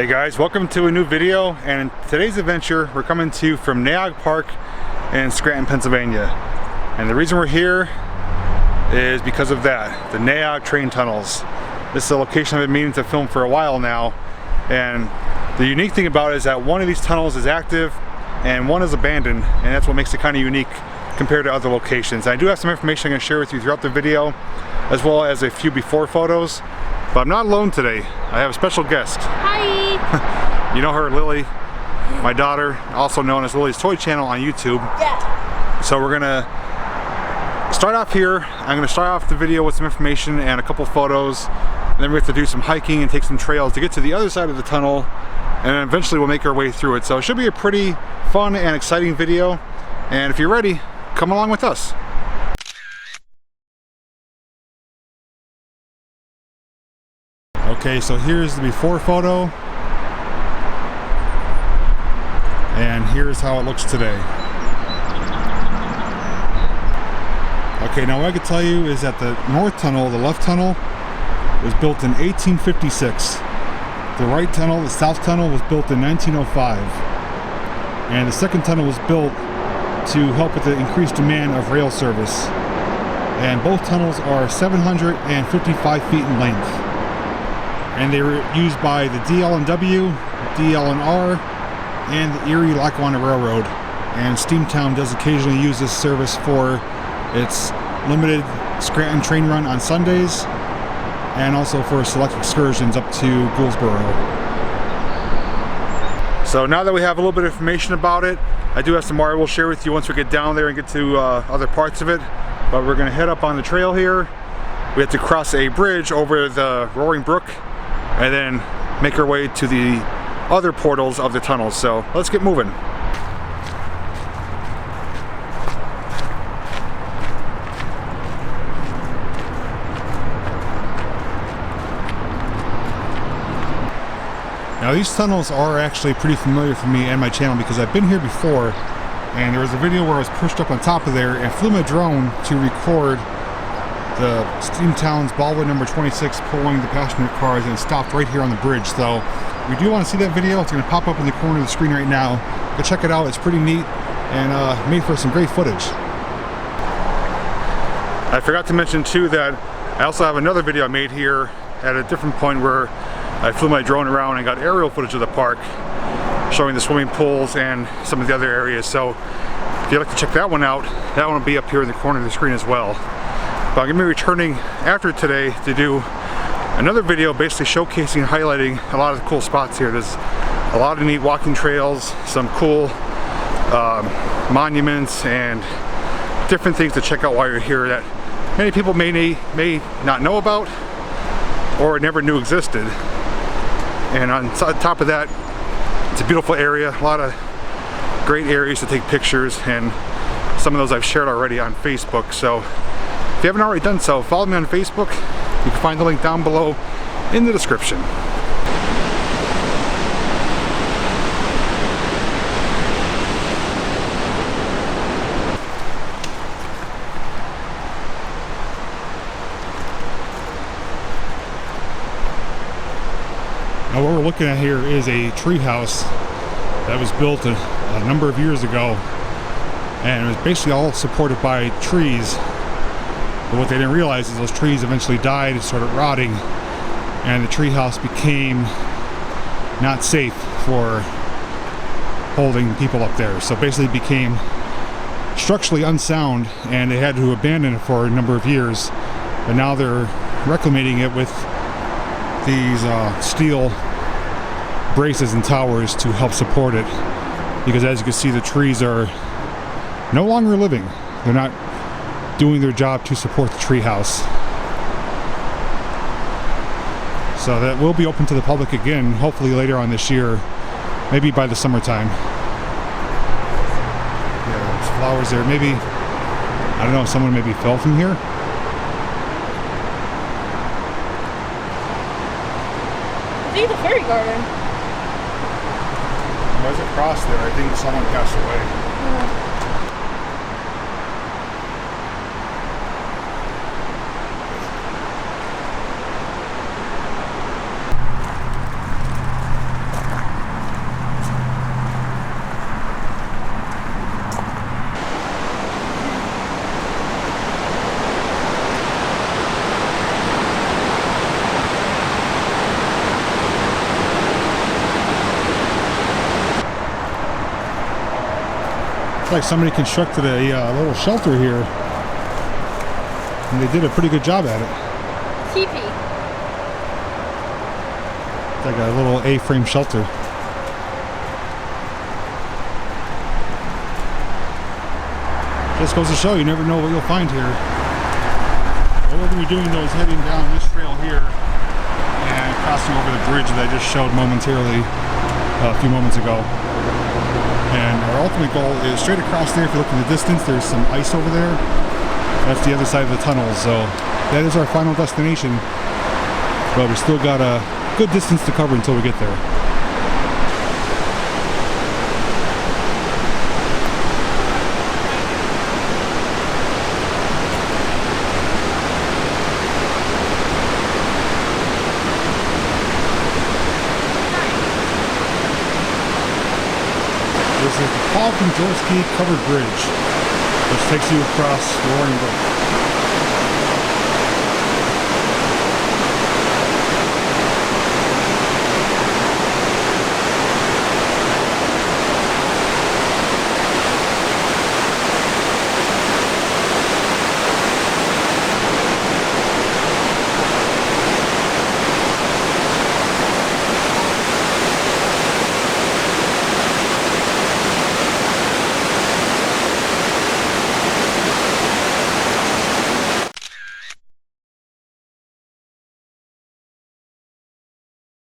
Hey guys, welcome to a new video, and in today's adventure we're coming to you from Nay Aug Park in Scranton, Pennsylvania. And the reason we're here is because of that, the Nay Aug train tunnels. This is a location I've been meaning to film for a while now, and the unique thing about it is that one of these tunnels is active and one is abandoned, and that's what makes it kind of unique compared to other locations. I do have some information I'm going to share with you throughout the video, as well as a few before photos. But I'm not alone today. I have a special guest. Hi! You know her, Lili, my daughter, also known as Lili's Toy Channel on YouTube. Yeah. So we're gonna start off here. I'm gonna start off the video with some information and a couple photos. And then we have to do some hiking and take some trails to get to the other side of the tunnel. And then eventually we'll make our way through it. So it should be a pretty fun and exciting video. And if you're ready, come along with us. Okay, so here's the before photo, and here's how it looks today. Okay, now what I can tell you is that the north tunnel, the left tunnel, was built in 1856. The right tunnel, the south tunnel, was built in 1905. And the second tunnel was built to help with the increased demand of rail service. And both tunnels are 755 feet in length. And they were used by the DL&W, DL&R, and the Erie Lackawanna Railroad. And Steamtown does occasionally use this service for its limited Scranton train run on Sundays, and also for select excursions up to Gouldsboro. So now that we have a little bit of information about it, I do have some more I will share with you once we get down there and get to other parts of it. But we're going to head up on the trail here. We have to cross a bridge over the Roaring Brook, and then make our way to the other portals of the tunnels. So let's get moving. Now these tunnels are actually pretty familiar for me and my channel because I've been here before, and there was a video where I was pushed up on top of there and flew my drone to record the Steamtown's Baldwin number 26 pulling the passenger cars, and stopped right here on the bridge. So if you do want to see that video, it's going to pop up in the corner of the screen right now. Go check it out, it's pretty neat and made for some great footage. I forgot to mention too that I also have another video I made here at a different point where I flew my drone around and got aerial footage of the park, showing the swimming pools and some of the other areas. So if you'd like to check that one out, that one will be up here in the corner of the screen as well. But I'm going to be returning after today to do another video basically showcasing and highlighting a lot of the cool spots here. There's a lot of neat walking trails, some cool monuments, and different things to check out while you're here that many people may not know about or never knew existed. And on top of that, it's a beautiful area, a lot of great areas to take pictures, and some of those I've shared already on Facebook. So if you haven't already done so, follow me on Facebook. You can find the link down below in the description. Now what we're looking at here is a tree house that was built a number of years ago, and it was basically all supported by trees. But what they didn't realize is those trees eventually died and started rotting, and the treehouse became not safe for holding people up there. So basically it became structurally unsound, and they had to abandon it for a number of years. But now they're reclamating it with these steel braces and towers to help support it, because as you can see, the trees are no longer living. They're not doing their job to support the treehouse. So that will be open to the public again, hopefully later on this year, maybe by the summertime. Yeah, there's flowers there. Maybe, I don't know, someone maybe fell from here. I think the fairy garden. There's a cross there. I think someone passed away. Yeah. Looks like somebody constructed a little shelter here, and they did a pretty good job at it. Teepee. It's like a little A-frame shelter. Just goes to show you never know what you'll find here. What we're going to be doing though is heading down this trail here and crossing over the bridge that I just showed momentarily a few moments ago. And our ultimate goal is straight across there. If you look in the distance, there's some ice over there. That's the other side of the tunnel. So that is our final destination. But we still got a good distance to cover until we get there. This is the Paul Kondrasky Covered Bridge, which takes you across the Roaring Brook.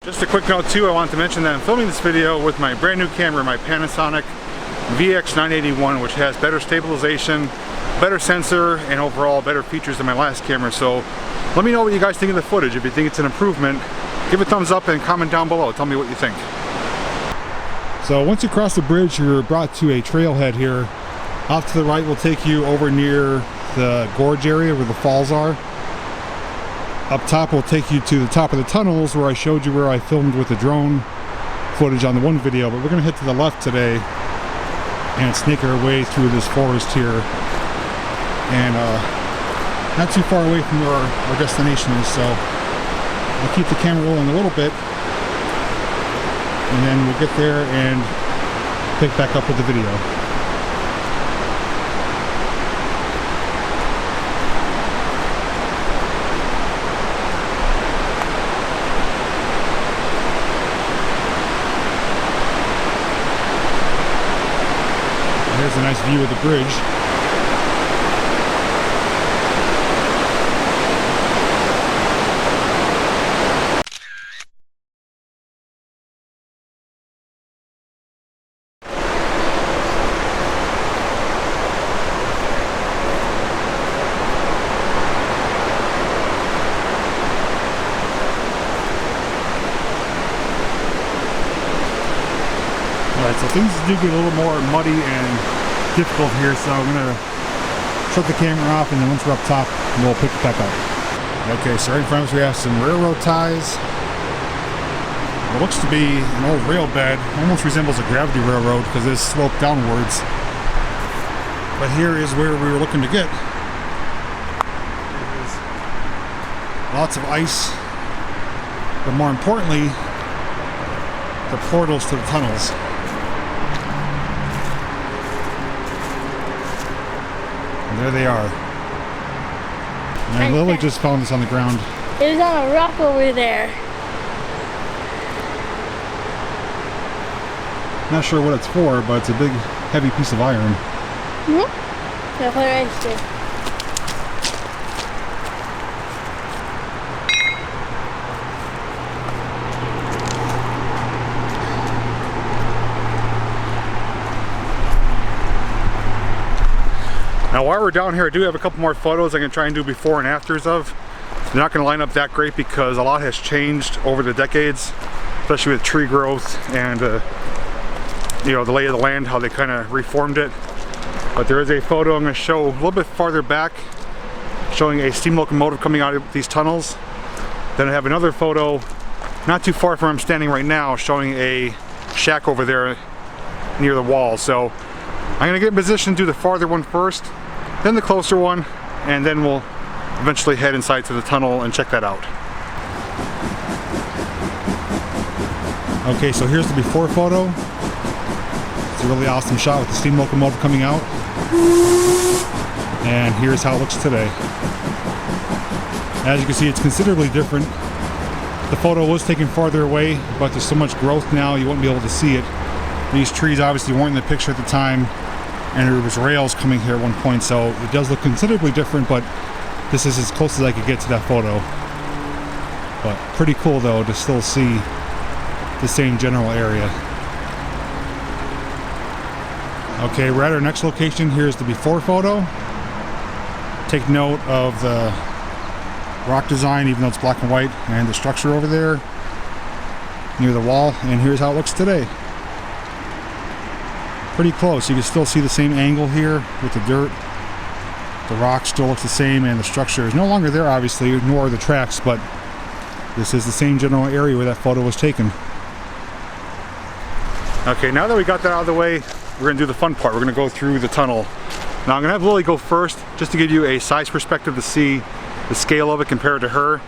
Just a quick note too, I wanted to mention that I'm filming this video with my brand new camera, my Panasonic VX981, which has better stabilization, better sensor, and overall better features than my last camera. So let me know what you guys think of the footage. If you think it's an improvement, give a thumbs up and comment down below. Tell me what you think. So once you cross the bridge, you're brought to a trailhead here. Off to the right will take you over near the gorge area where the falls are. Up top will take you to the top of the tunnels where I showed you where I filmed with the drone footage on the one video, but we're going to head to the left today and snake our way through this forest here, and not too far away from where our destination is, so I'll keep the camera rolling a little bit and then we'll get there and pick back up with the video. There's a nice view of the bridge. Alright, so things do get a little more muddy and difficult here, so I'm gonna shut the camera off, and then once we're up top, we'll pick it back up. Okay, so right in front of us we have some railroad ties. What looks to be an old rail bed, almost resembles a gravity railroad because it's sloped downwards. But here is where we were looking to get. There's lots of ice, but more importantly, the portals to the tunnels. And there they are. And Lily just found this on the ground. It was on a rock over there. Not sure what it's for, but it's a big, heavy piece of iron. Mm-hmm. Yeah, put it right there. Now while we're down here, I do have a couple more photos I can try and do before and afters of. They're not going to line up that great because a lot has changed over the decades, especially with tree growth and you know, the lay of the land, how they kind of reformed it. But there is a photo I'm going to show a little bit farther back, showing a steam locomotive coming out of these tunnels. Then I have another photo not too far from where I'm standing right now, showing a shack over there near the wall. So I'm going to get in position to do the farther one first, then the closer one, and then we'll eventually head inside to the tunnel and check that out. Okay, so here's the before photo. It's a really awesome shot with the steam locomotive coming out. And here's how it looks today. As you can see, it's considerably different. The photo was taken farther away, but there's so much growth now you won't be able to see it. These trees obviously weren't in the picture at the time, and there was rails coming here at one point, so it does look considerably different, but this is as close as I could get to that photo. But pretty cool though to still see the same general area. Okay, we're at our next location. Here's the before photo. Take note of the rock design, even though it's black and white, and the structure over there near the wall. And here's how it looks today. Pretty close. You can still see the same angle here with the dirt. The rock still looks the same, and the structure is no longer there, obviously, nor are the tracks, but this is the same general area where that photo was taken. Okay, now that we got that out of the way, we're going to do the fun part. We're going to go through the tunnel. Now I'm going to have Lily go first, just to give you a size perspective to see the scale of it compared to her.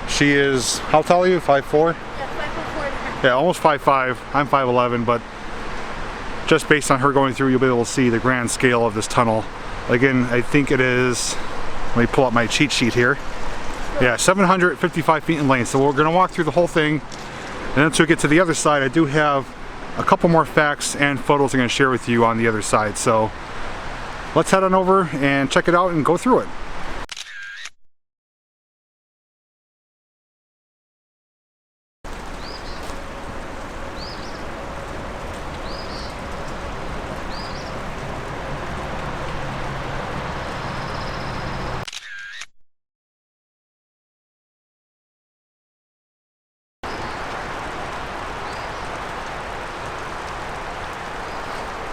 She is, how tall are you? 5'4"? Yeah, 5'4". Yeah, almost 5'5". I'm 5'11", but just based on her going through, you'll be able to see the grand scale of this tunnel. Again, I think it is, let me pull up my cheat sheet here. Yeah, 755 feet in length. So we're going to walk through the whole thing, and once we get to the other side, I do have a couple more facts and photos I'm going to share with you on the other side. So let's head on over and check it out and go through it.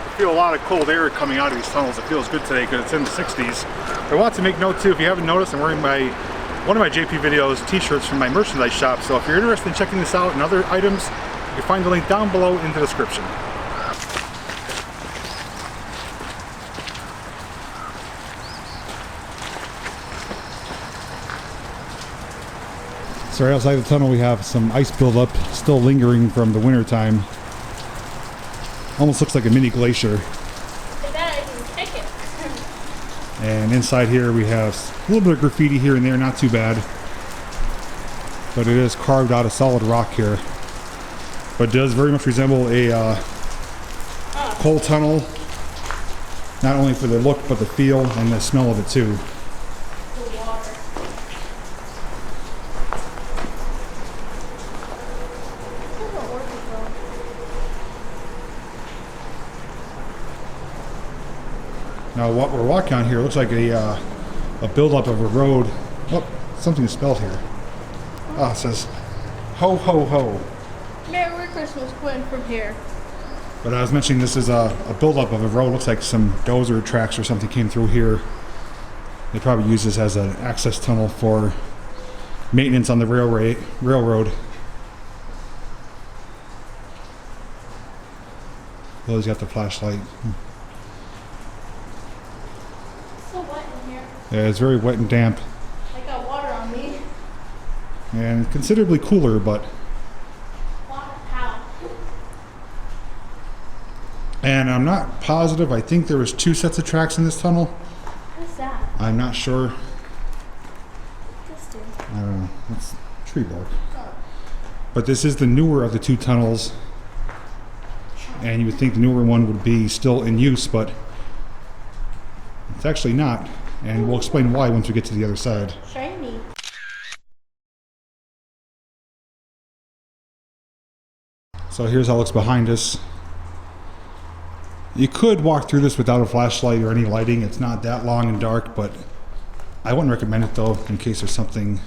I feel a lot of cold air coming out of these tunnels. It feels good today because it's in the 60s. I want to make note too, if you haven't noticed, I'm wearing one of my JPVideos t-shirts from my merchandise shop. So if you're interested in checking this out and other items, you can find the link down below in the description. So right outside the tunnel we have some ice buildup still lingering from the winter time. Almost looks like a mini glacier. And inside here we have a little bit of graffiti here and there, not too bad. But it is carved out of solid rock here. But it does very much resemble a coal tunnel. Not only for the look, but the feel and the smell of it too. Now what we're walking on here looks like a buildup of a road. Oh, something is spelled here. Ah, it says ho ho ho. Merry Christmas went from here. But I was mentioning this is a buildup of a road. Looks like some dozer tracks or something came through here. They probably use this as an access tunnel for maintenance on the railroad. Lily's got the flashlight. Yeah, it's very wet and damp. I got water on me. And considerably cooler, but... How? And I'm not positive. I think there was 2 sets of tracks in this tunnel. What's that? I'm not sure. This dude. I don't know. It's tree bark. Oh. But this is the newer of the 2 tunnels. And you would think the newer one would be still in use, but it's actually not. And we'll explain why once we get to the other side. Shiny. So here's how it looks behind us. You could walk through this without a flashlight or any lighting. It's not that long and dark, but I wouldn't recommend it though, in case there's something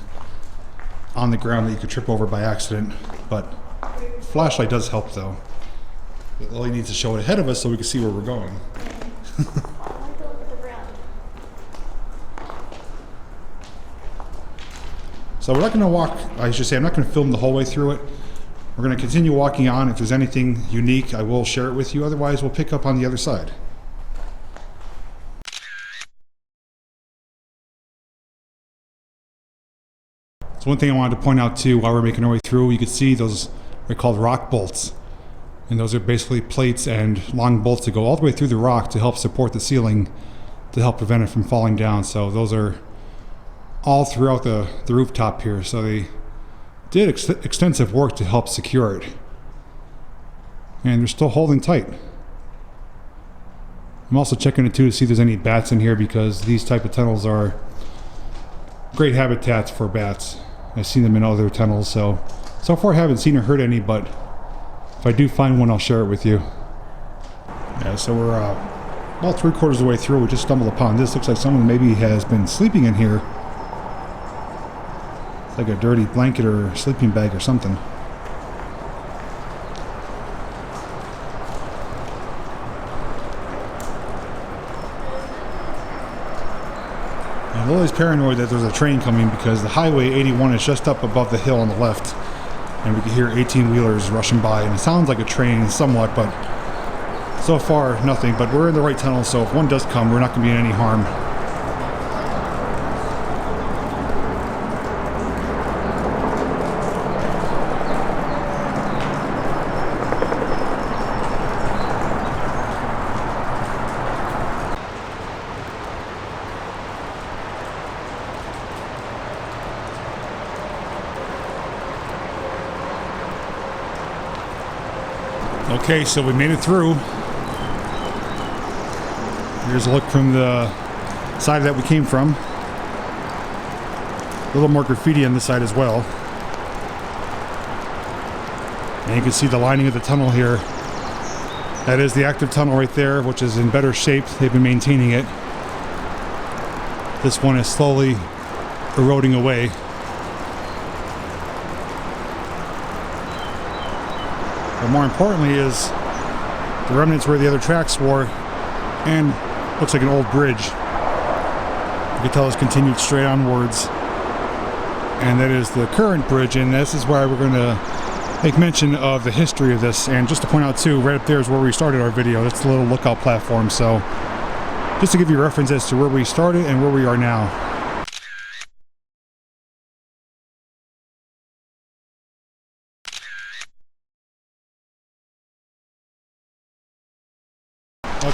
on the ground that you could trip over by accident. But flashlight does help though. Lily needs to show it ahead of us so we can see where we're going. So we're not going to walk, I should say, I'm not going to film the whole way through it. We're going to continue walking on. If there's anything unique, I will share it with you. Otherwise, we'll pick up on the other side. So one thing I wanted to point out too, while we're making our way through, you can see those are called rock bolts. And those are basically plates and long bolts that go all the way through the rock to help support the ceiling, to help prevent it from falling down. So those are all throughout the rooftop here. So they did extensive work to help secure it. And they're still holding tight. I'm also checking it too to see if there's any bats in here, because these type of tunnels are great habitats for bats. I've seen them in other tunnels, so far I haven't seen or heard any, but if I do find one, I'll share it with you. Yeah, so we're about 3/4 of the way through. We just stumbled upon this. Looks like someone maybe has been sleeping in here. It's like a dirty blanket or sleeping bag or something. And Lily's paranoid that there's a train coming, because the highway 81 is just up above the hill on the left. And we can hear 18-wheelers rushing by, and it sounds like a train somewhat, but so far nothing. But we're in the right tunnel, so if one does come, we're not going to be in any harm. Okay, so we made it through. Here's a look from the side that we came from. A little more graffiti on this side as well. And you can see the lining of the tunnel here. That is the active tunnel right there, which is in better shape. They've been maintaining it. This one is slowly eroding away. But more importantly is the remnants where the other tracks were, and looks like an old bridge. You can tell it's continued straight onwards. And that is the current bridge, and this is why we're going to make mention of the history of this. And just to point out too, right up there is where we started our video. That's the little lookout platform. So just to give you a reference as to where we started and where we are now.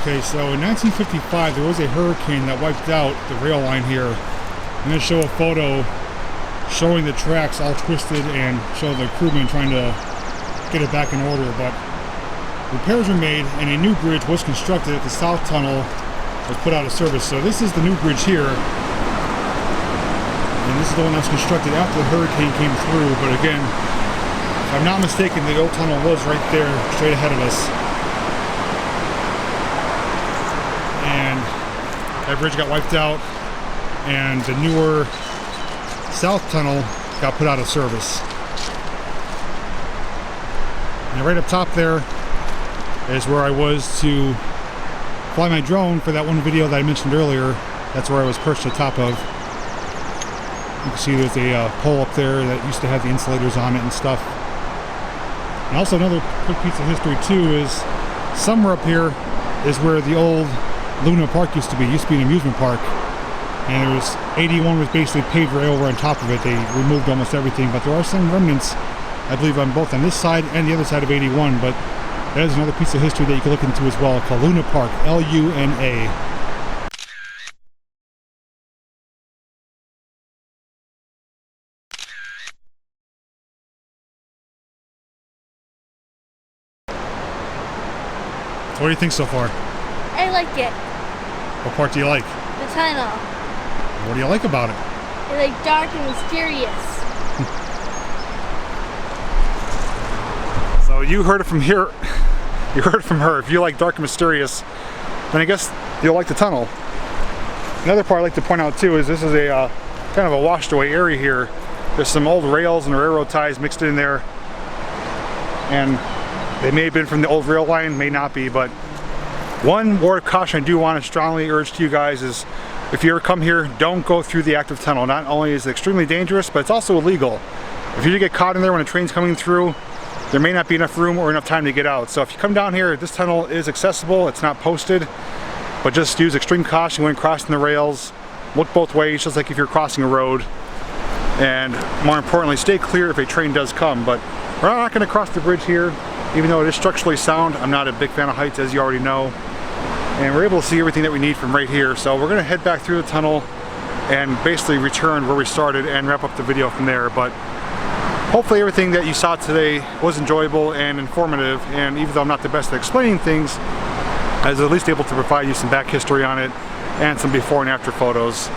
Okay, so in 1955 there was a hurricane that wiped out the rail line here. I'm going to show a photo showing the tracks all twisted and show the crewmen trying to get it back in order, but repairs were made and a new bridge was constructed at the south tunnel, was put out of service. So this is the new bridge here, and this is the one that was constructed after the hurricane came through. But again, if I'm not mistaken, the old tunnel was right there straight ahead of us. That bridge got wiped out, and the newer south tunnel got put out of service. And right up top there is where I was to fly my drone for that one video that I mentioned earlier. That's where I was perched on top of. You can see there's a pole up there that used to have the insulators on it and stuff. And also another quick piece of history too is somewhere up here is where the old Luna Park used to be an amusement park, and there was 81 was basically paved right over on top of it. They removed almost everything, but there are some remnants, I believe, on both on this side and the other side of 81. But that is another piece of history that you can look into as well, called Luna Park, L-U-N-A. So what do you think so far? I like it. What part do you like? The tunnel. What do you like about it? It's like dark and mysterious. So you heard it from here. You heard it from her. If you like dark and mysterious, then I guess you'll like the tunnel. Another part I'd like to point out too is this is a kind of a washed away area here. There's some old rails and railroad ties mixed in there, and they may have been from the old rail line, may not be. But one word of caution I do want to strongly urge to you guys is, if you ever come here, don't go through the active tunnel. Not only is it extremely dangerous, but it's also illegal. If you do get caught in there when a train's coming through, there may not be enough room or enough time to get out. So if you come down here, this tunnel is accessible. It's not posted, but just use extreme caution when crossing the rails. Look both ways, just like if you're crossing a road. And more importantly, stay clear if a train does come. But we're not going to cross the bridge here. even though it is structurally sound. I'm not a big fan of heights, as you already know. And we're able to see everything that we need from right here. So we're gonna head back through the tunnel and basically return where we started and wrap up the video from there. But hopefully everything that you saw today was enjoyable and informative, and even though I'm not the best at explaining things, I was at least able to provide you some back history on it and some before and after photos.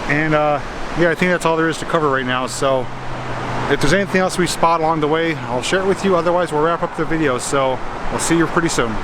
And yeah, I think that's all there is to cover right now. So if there's anything else we spot along the way, I'll share it with you. Otherwise, we'll wrap up the video. So I'll see you pretty soon.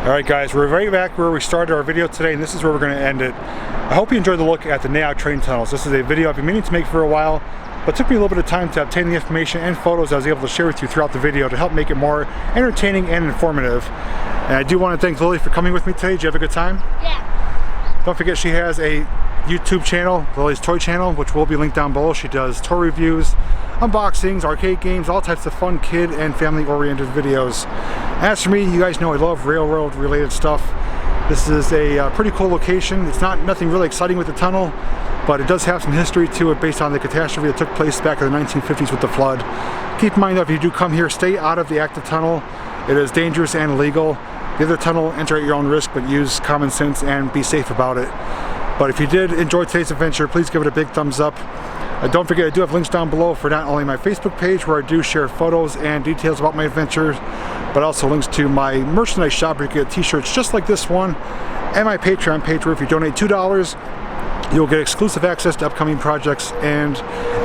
Alright guys, we're right back where we started our video today, and this is where we're going to end it. I hope you enjoyed the look at the Nay Aug train tunnels. This is a video I've been meaning to make for a while, but it took me a little bit of time to obtain the information and photos I was able to share with you throughout the video to help make it more entertaining and informative. And I do want to thank Lili for coming with me today. Did you have a good time? Yeah. Don't forget she has a YouTube channel, Lili's Toy Channel, which will be linked down below. She does toy reviews, unboxings, arcade games, all types of fun kid and family oriented videos. As for me, you guys know I love railroad related stuff. This is a pretty cool location. It's nothing really exciting with the tunnel, but it does have some history to it based on the catastrophe that took place back in the 1950s with the flood. Keep in mind though, if you do come here, stay out of the active tunnel. It is dangerous and illegal. The other tunnel, enter at your own risk, but use common sense and be safe about it. But if you did enjoy today's adventure, please give it a big thumbs up. Don't forget, I do have links down below for not only my Facebook page, where I do share photos and details about my adventures, but also links to my merchandise shop where you can get t-shirts just like this one, and my Patreon page where if you donate $2, you'll get exclusive access to upcoming projects and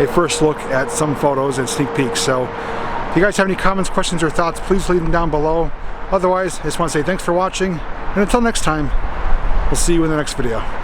a first look at some photos and sneak peeks. So if you guys have any comments, questions, or thoughts, please leave them down below. Otherwise, I just want to say thanks for watching, and until next time, we'll see you in the next video.